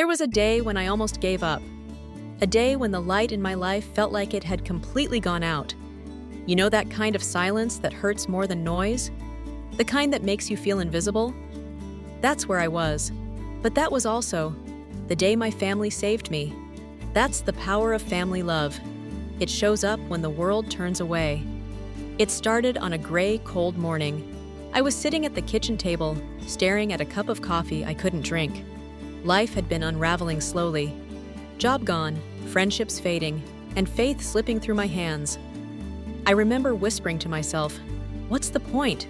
There was a day when I almost gave up. A day when the light in my life felt like it had completely gone out. You know that kind of silence that hurts more than noise? The kind that makes you feel invisible? That's where I was. But that was also the day my family saved me. That's the power of family love. It shows up when the world turns away. It started on a gray, cold morning. I was sitting at the kitchen table, staring at a cup of coffee I couldn't drink. Life had been unraveling slowly. Job gone, friendships fading, and faith slipping through my hands. I remember whispering to myself, "What's the point?"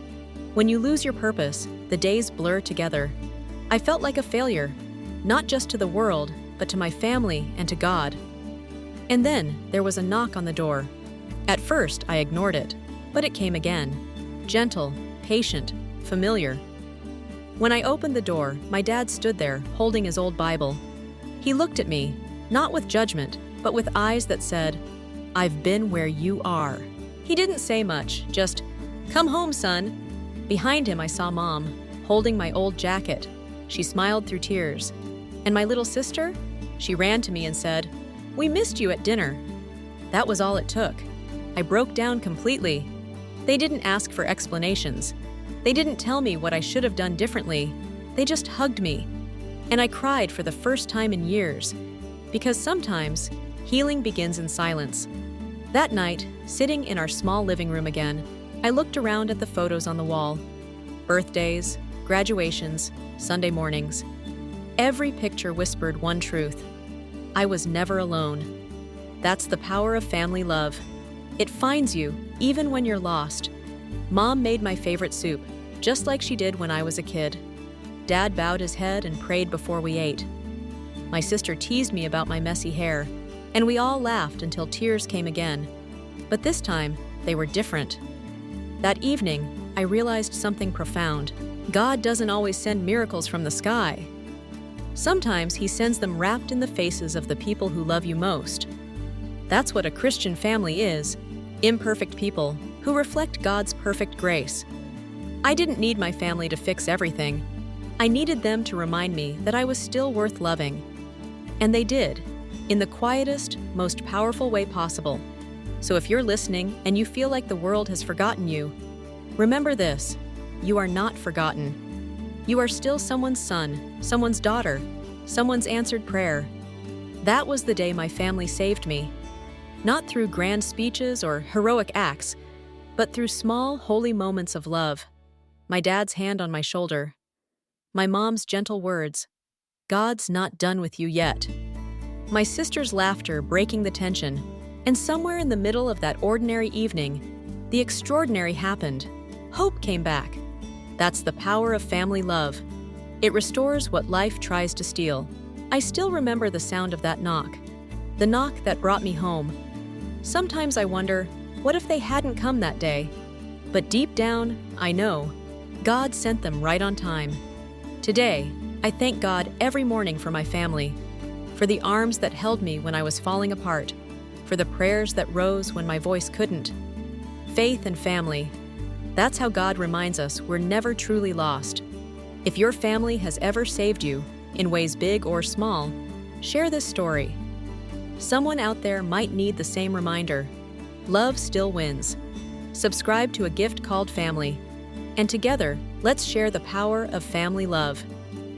When you lose your purpose, the days blur together. I felt like a failure, not just to the world, but to my family and to God. And then there was a knock on the door. At first, I ignored it, but it came again. Gentle, patient, familiar. When I opened the door, my dad stood there, holding his old Bible. He looked at me, not with judgment, but with eyes that said, "I've been where you are." He didn't say much, just, "Come home, son." Behind him, I saw Mom, holding my old jacket. She smiled through tears. And my little sister? She ran to me and said, "We missed you at dinner." That was all it took. I broke down completely. They didn't ask for explanations. They didn't tell me what I should have done differently. They just hugged me. And I cried for the first time in years. Because sometimes, healing begins in silence. That night, sitting in our small living room again, I looked around at the photos on the wall. Birthdays, graduations, Sunday mornings. Every picture whispered one truth. I was never alone. That's the power of family love. It finds you, even when you're lost. Mom made my favorite soup, just like she did when I was a kid. Dad bowed his head and prayed before we ate. My sister teased me about my messy hair, and we all laughed until tears came again. But this time, they were different. That evening, I realized something profound. God doesn't always send miracles from the sky. Sometimes He sends them wrapped in the faces of the people who love you most. That's what a Christian family is, imperfect people who reflect God's perfect grace. I didn't need my family to fix everything. I needed them to remind me that I was still worth loving. And they did, in the quietest, most powerful way possible. So if you're listening and you feel like the world has forgotten you, remember this: you are not forgotten. You are still someone's son, someone's daughter, someone's answered prayer. That was the day my family saved me. Not through grand speeches or heroic acts, but through small, holy moments of love. My dad's hand on my shoulder. My mom's gentle words, "God's not done with you yet." My sister's laughter breaking the tension. And somewhere in the middle of that ordinary evening, the extraordinary happened. Hope came back. That's the power of family love. It restores what life tries to steal. I still remember the sound of that knock. The knock that brought me home. Sometimes I wonder, what if they hadn't come that day? But deep down, I know, God sent them right on time. Today, I thank God every morning for my family, for the arms that held me when I was falling apart, for the prayers that rose when my voice couldn't. Faith and family. That's how God reminds us we're never truly lost. If your family has ever saved you, in ways big or small, share this story. Someone out there might need the same reminder. Love still wins. Subscribe to A Gift Called Family. And together, let's share the power of family love.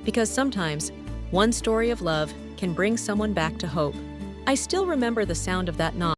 Because sometimes, one story of love can bring someone back to hope. I still remember the sound of that knock.